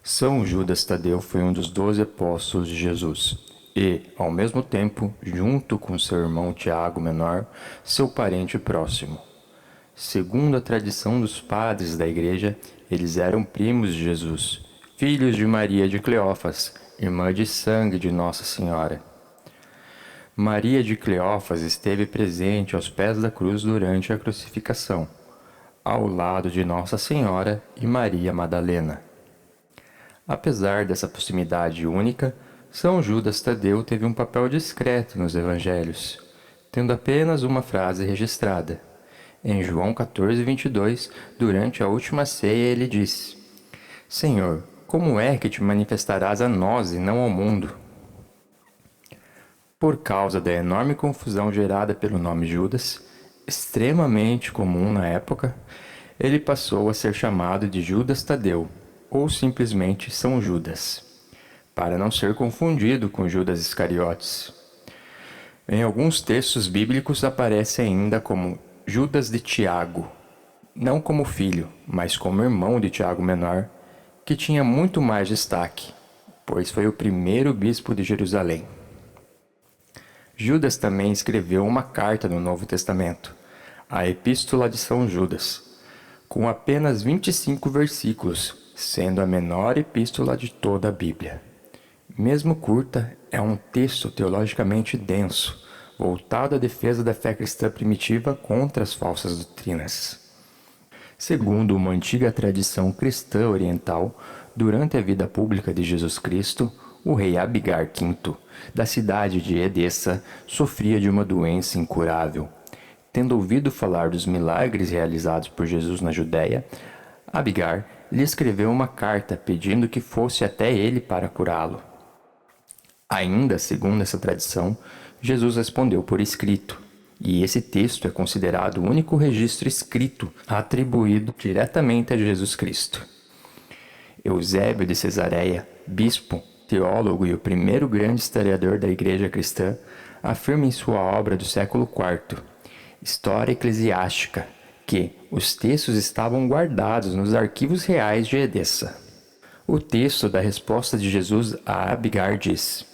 São Judas Tadeu foi um dos 12 apóstolos de Jesus e, ao mesmo tempo, junto com seu irmão Tiago Menor, seu parente próximo. Segundo a tradição dos padres da Igreja, eles eram primos de Jesus, filhos de Maria de Cleófas, irmã de sangue de Nossa Senhora. Maria de Cleófas esteve presente aos pés da cruz durante a crucificação, ao lado de Nossa Senhora e Maria Madalena. Apesar dessa proximidade única, São Judas Tadeu teve um papel discreto nos evangelhos, tendo apenas uma frase registrada. Em João 14:22, durante a última ceia, ele disse: Senhor, como é que te manifestarás a nós e não ao mundo? Por causa da enorme confusão gerada pelo nome Judas, extremamente comum na época, ele passou a ser chamado de Judas Tadeu, ou simplesmente São Judas, para não ser confundido com Judas Iscariotes. Em alguns textos bíblicos aparece ainda como Judas de Tiago, não como filho, mas como irmão de Tiago Menor, que tinha muito mais destaque, pois foi o primeiro bispo de Jerusalém. Judas também escreveu uma carta no Novo Testamento, a Epístola de São Judas, com apenas 25 versículos, sendo a menor epístola de toda a Bíblia. Mesmo curta, é um texto teologicamente denso, voltado à defesa da fé cristã primitiva contra as falsas doutrinas. Segundo uma antiga tradição cristã oriental, durante a vida pública de Jesus Cristo, o rei Abigar V, da cidade de Edessa, sofria de uma doença incurável. Tendo ouvido falar dos milagres realizados por Jesus na Judéia, Abigar lhe escreveu uma carta pedindo que fosse até ele para curá-lo. Ainda segundo essa tradição, Jesus respondeu por escrito, e esse texto é considerado o único registro escrito atribuído diretamente a Jesus Cristo. Eusébio de Cesareia, bispo, teólogo e o primeiro grande historiador da Igreja Cristã, afirma em sua obra do século IV, História Eclesiástica, que os textos estavam guardados nos arquivos reais de Edessa. O texto da resposta de Jesus a Abigar diz: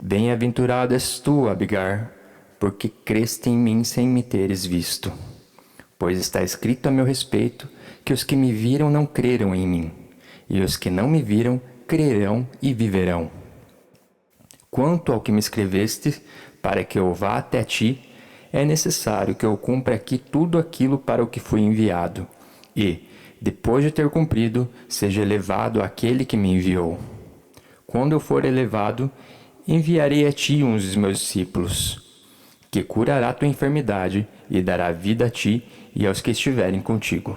Bem-aventurado és tu, Abigar, porque creste em mim sem me teres visto. Pois está escrito a meu respeito que os que me viram não creram em mim, e os que não me viram crerão e viverão. Quanto ao que me escreveste, para que eu vá até ti, é necessário que eu cumpra aqui tudo aquilo para o que fui enviado, e, depois de ter cumprido, seja elevado aquele que me enviou. Quando eu for elevado, enviarei a ti uns dos meus discípulos, que curará tua enfermidade e dará vida a ti e aos que estiverem contigo.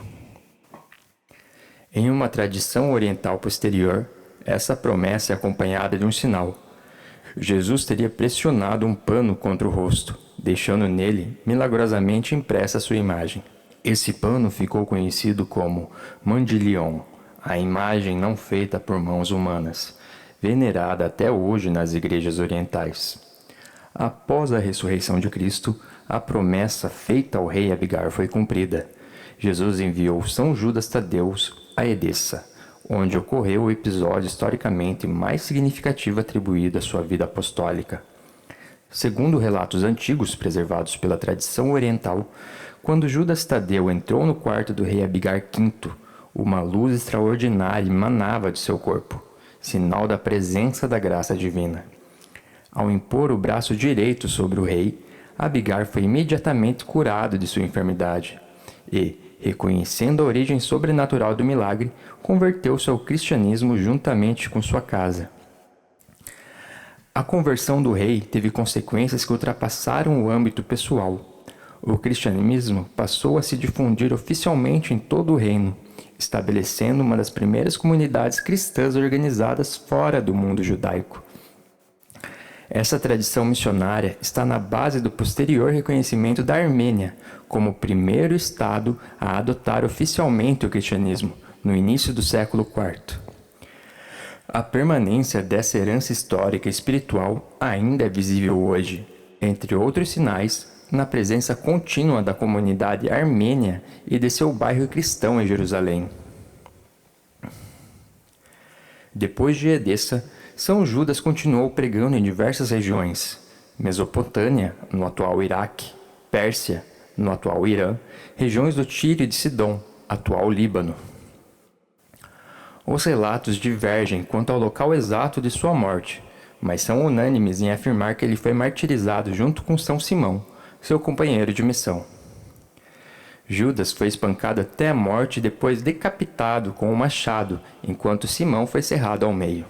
Em uma tradição oriental posterior, essa promessa é acompanhada de um sinal. Jesus teria pressionado um pano contra o rosto, deixando nele milagrosamente impressa sua imagem. Esse pano ficou conhecido como mandilion, a imagem não feita por mãos humanas, venerada até hoje nas igrejas orientais. Após a ressurreição de Cristo, a promessa feita ao rei Abigar foi cumprida. Jesus enviou São Judas Tadeu a Edessa, onde ocorreu o episódio historicamente mais significativo atribuído à sua vida apostólica. Segundo relatos antigos preservados pela tradição oriental, quando Judas Tadeu entrou no quarto do rei Abigar V, uma luz extraordinária emanava de seu corpo, sinal da presença da graça divina. Ao impor o braço direito sobre o rei, Abigar foi imediatamente curado de sua enfermidade e, reconhecendo a origem sobrenatural do milagre, converteu-se ao cristianismo juntamente com sua casa. A conversão do rei teve consequências que ultrapassaram o âmbito pessoal. O cristianismo passou a se difundir oficialmente em todo o reino, estabelecendo uma das primeiras comunidades cristãs organizadas fora do mundo judaico. Essa tradição missionária está na base do posterior reconhecimento da Armênia como o primeiro estado a adotar oficialmente o cristianismo, no início do século IV. A permanência dessa herança histórica e espiritual ainda é visível hoje, entre outros sinais, na presença contínua da comunidade armênia e de seu bairro cristão em Jerusalém. Depois de Edessa, São Judas continuou pregando em diversas regiões: Mesopotâmia, no atual Iraque; Pérsia, no atual Irã; regiões do Tiro e de Sidom, atual Líbano. Os relatos divergem quanto ao local exato de sua morte, mas são unânimes em afirmar que ele foi martirizado junto com São Simão, seu companheiro de missão. Judas foi espancado até a morte e depois decapitado com um machado, enquanto Simão foi cerrado ao meio.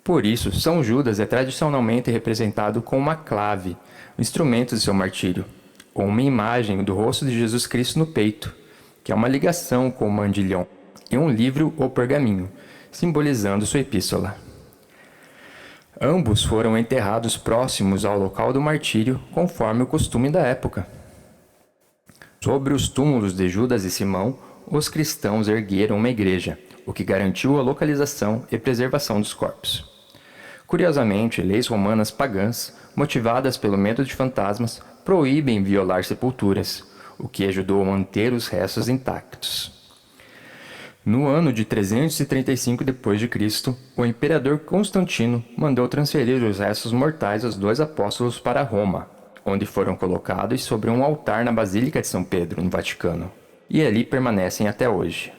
Por isso, São Judas é tradicionalmente representado com uma clave, o instrumento de seu martírio, ou uma imagem do rosto de Jesus Cristo no peito, que é uma ligação com o mandilhão, e um livro ou pergaminho, simbolizando sua epístola. Ambos foram enterrados próximos ao local do martírio, conforme o costume da época. Sobre os túmulos de Judas e Simão, os cristãos ergueram uma igreja, o que garantiu a localização e preservação dos corpos. Curiosamente, leis romanas pagãs, motivadas pelo medo de fantasmas, proíbem violar sepulturas, o que ajudou a manter os restos intactos. No ano de 335 d.C., o imperador Constantino mandou transferir os restos mortais dos 2 apóstolos para Roma, onde foram colocados sobre um altar na Basílica de São Pedro, no Vaticano, e ali permanecem até hoje.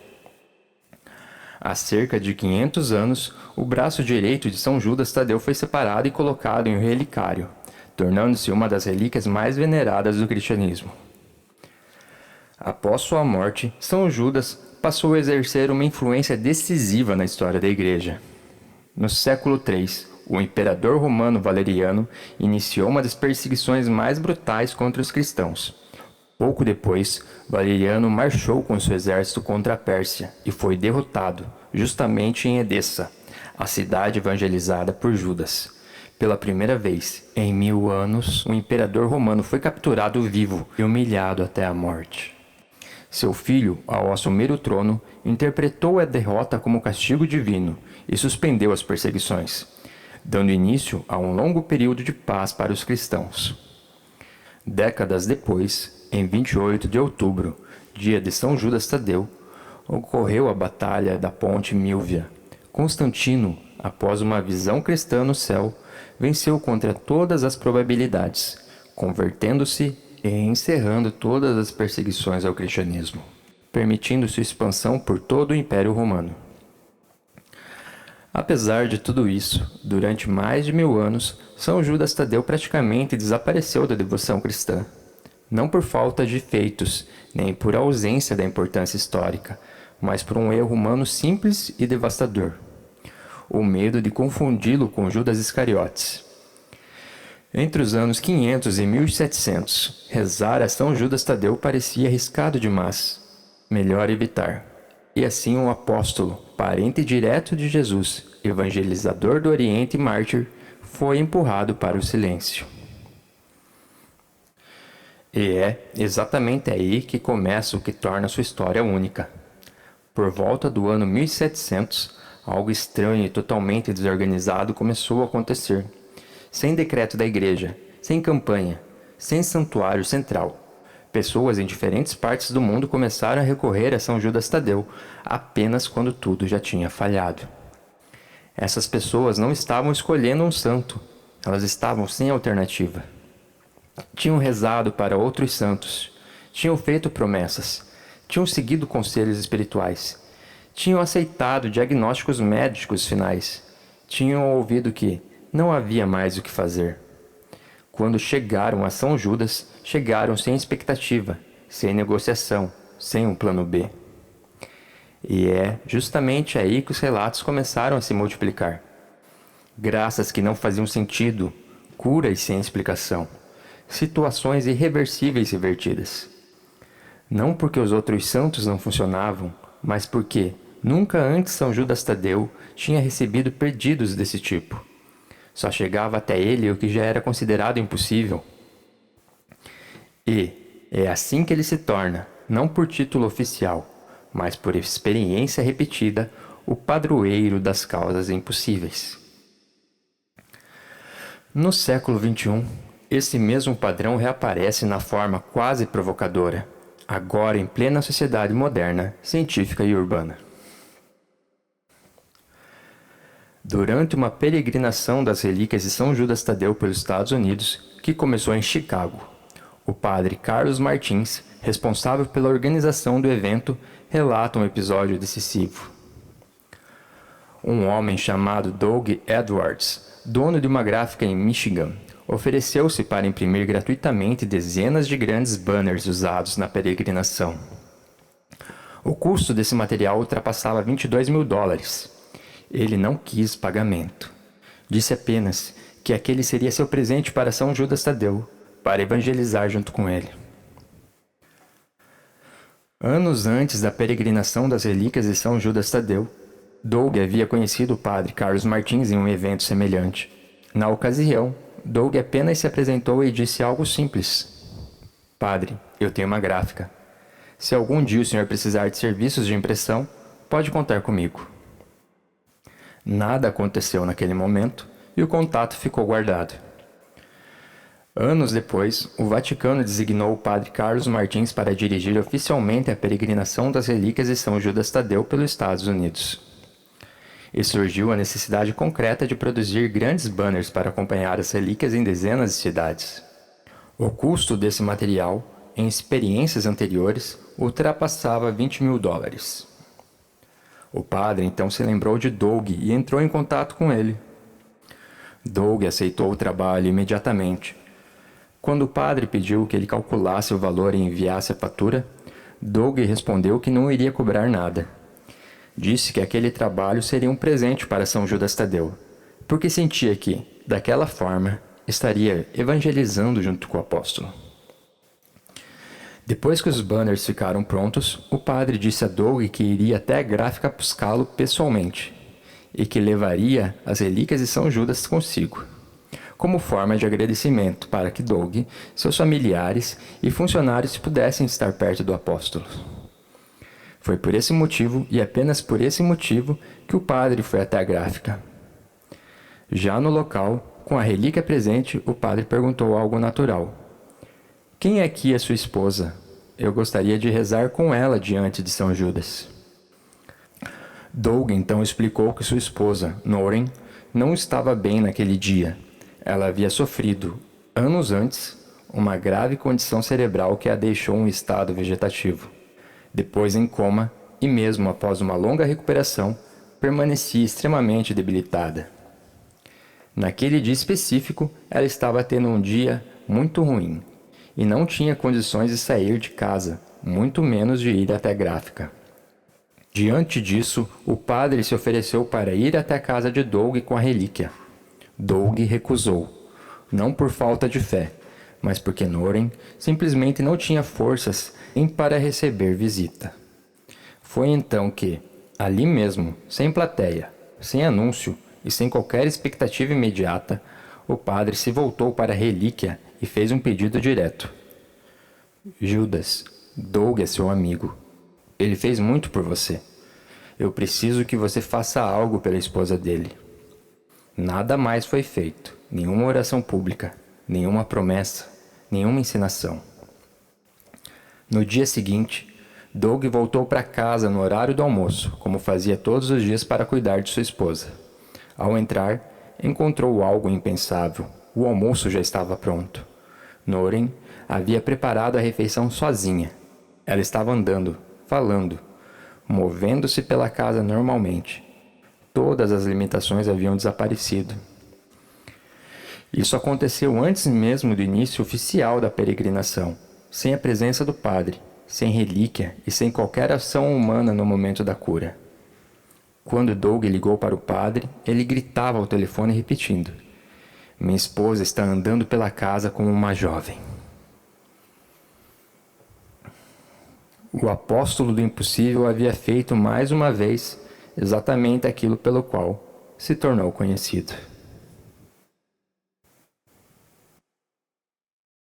Há cerca de 500 anos, o braço direito de São Judas Tadeu foi separado e colocado em um relicário, tornando-se uma das relíquias mais veneradas do cristianismo. Após sua morte, São Judas passou a exercer uma influência decisiva na história da Igreja. No século III, o imperador romano Valeriano iniciou uma das perseguições mais brutais contra os cristãos. Pouco depois, Valeriano marchou com seu exército contra a Pérsia e foi derrotado, justamente em Edessa, a cidade evangelizada por Judas. Pela primeira vez em 1000 anos, o imperador romano foi capturado vivo e humilhado até a morte. Seu filho, ao assumir o trono, interpretou a derrota como castigo divino e suspendeu as perseguições, dando início a um longo período de paz para os cristãos. Décadas depois, em 28 de outubro, dia de São Judas Tadeu, ocorreu a Batalha da Ponte Milvia. Constantino, após uma visão cristã no céu, venceu contra todas as probabilidades, convertendo-se e encerrando todas as perseguições ao cristianismo, permitindo sua expansão por todo o Império Romano. Apesar de tudo isso, durante mais de 1000 anos, São Judas Tadeu praticamente desapareceu da devoção cristã, não por falta de feitos, nem por ausência da importância histórica, mas por um erro humano simples e devastador: o medo de confundi-lo com Judas Iscariotes. Entre os anos 500 e 1700, rezar a São Judas Tadeu parecia arriscado demais. Melhor evitar. E assim um apóstolo, parente direto de Jesus, evangelizador do Oriente e mártir, foi empurrado para o silêncio. E é exatamente aí que começa o que torna sua história única. Por volta do ano 1700, algo estranho e totalmente desorganizado começou a acontecer. Sem decreto da igreja, sem campanha, sem santuário central. Pessoas em diferentes partes do mundo começaram a recorrer a São Judas Tadeu, apenas quando tudo já tinha falhado. Essas pessoas não estavam escolhendo um santo, elas estavam sem alternativa. Tinham rezado para outros santos, tinham feito promessas, tinham seguido conselhos espirituais, tinham aceitado diagnósticos médicos finais, tinham ouvido que não havia mais o que fazer. Quando chegaram a São Judas, chegaram sem expectativa, sem negociação, sem um plano B. E é justamente aí que os relatos começaram a se multiplicar. Graças que não faziam sentido, curas sem explicação, situações irreversíveis revertidas. Não porque os outros santos não funcionavam, mas porque nunca antes São Judas Tadeu tinha recebido pedidos desse tipo. Só chegava até ele o que já era considerado impossível. E é assim que ele se torna, não por título oficial, mas por experiência repetida, o padroeiro das causas impossíveis. No século XXI, esse mesmo padrão reaparece na forma quase provocadora, agora em plena sociedade moderna, científica e urbana. Durante uma peregrinação das relíquias de São Judas Tadeu pelos Estados Unidos, que começou em Chicago, o padre Carlos Martins, responsável pela organização do evento, relata um episódio decisivo. Um homem chamado Doug Edwards, dono de uma gráfica em Michigan, ofereceu-se para imprimir gratuitamente dezenas de grandes banners usados na peregrinação. O custo desse material ultrapassava $22.000. Ele não quis pagamento. Disse apenas que aquele seria seu presente para São Judas Tadeu, para evangelizar junto com ele. Anos antes da peregrinação das relíquias de São Judas Tadeu, Doug havia conhecido o padre Carlos Martins em um evento semelhante. Na ocasião, Doug apenas se apresentou e disse algo simples. Padre, eu tenho uma gráfica. Se algum dia o senhor precisar de serviços de impressão, pode contar comigo. Nada aconteceu naquele momento e o contato ficou guardado. Anos depois, o Vaticano designou o padre Carlos Martins para dirigir oficialmente a peregrinação das relíquias de São Judas Tadeu pelos Estados Unidos. E surgiu a necessidade concreta de produzir grandes banners para acompanhar as relíquias em dezenas de cidades. O custo desse material, em experiências anteriores, ultrapassava $20.000. O padre então se lembrou de Doug e entrou em contato com ele. Doug aceitou o trabalho imediatamente. Quando o padre pediu que ele calculasse o valor e enviasse a fatura, Doug respondeu que não iria cobrar nada. Disse que aquele trabalho seria um presente para São Judas Tadeu, porque sentia que, daquela forma, estaria evangelizando junto com o apóstolo. Depois que os banners ficaram prontos, o padre disse a Doug que iria até a gráfica buscá-lo pessoalmente e que levaria as relíquias de São Judas consigo, como forma de agradecimento para que Doug, seus familiares e funcionários pudessem estar perto do apóstolo. Foi por esse motivo, e apenas por esse motivo, que o padre foi até a gráfica. Já no local, com a relíquia presente, o padre perguntou algo natural. Quem aqui é sua esposa? Eu gostaria de rezar com ela diante de São Judas. Doug então explicou que sua esposa, Noreen, não estava bem naquele dia. Ela havia sofrido, anos antes, uma grave condição cerebral que a deixou em estado vegetativo. Depois em coma, e mesmo após uma longa recuperação, permanecia extremamente debilitada. Naquele dia específico, ela estava tendo um dia muito ruim, e não tinha condições de sair de casa, muito menos de ir até a gráfica. Diante disso, o padre se ofereceu para ir até a casa de Doug com a relíquia. Doug recusou, não por falta de fé, mas porque Noreen simplesmente não tinha forças nem para receber visita. Foi então que, ali mesmo, sem plateia, sem anúncio e sem qualquer expectativa imediata, o padre se voltou para a relíquia e fez um pedido direto. Judas, Doug é seu amigo. Ele fez muito por você. Eu preciso que você faça algo pela esposa dele. Nada mais foi feito, nenhuma oração pública, nenhuma promessa, nenhuma encenação. No dia seguinte, Doug voltou para casa no horário do almoço, como fazia todos os dias para cuidar de sua esposa. Ao entrar, encontrou algo impensável. O almoço já estava pronto. Noreen havia preparado a refeição sozinha. Ela estava andando, falando, movendo-se pela casa normalmente. Todas as limitações haviam desaparecido. Isso aconteceu antes mesmo do início oficial da peregrinação, sem a presença do padre, sem relíquia e sem qualquer ação humana no momento da cura. Quando Doug ligou para o padre, ele gritava ao telefone repetindo: "Minha esposa está andando pela casa como uma jovem." O apóstolo do impossível havia feito mais uma vez exatamente aquilo pelo qual se tornou conhecido.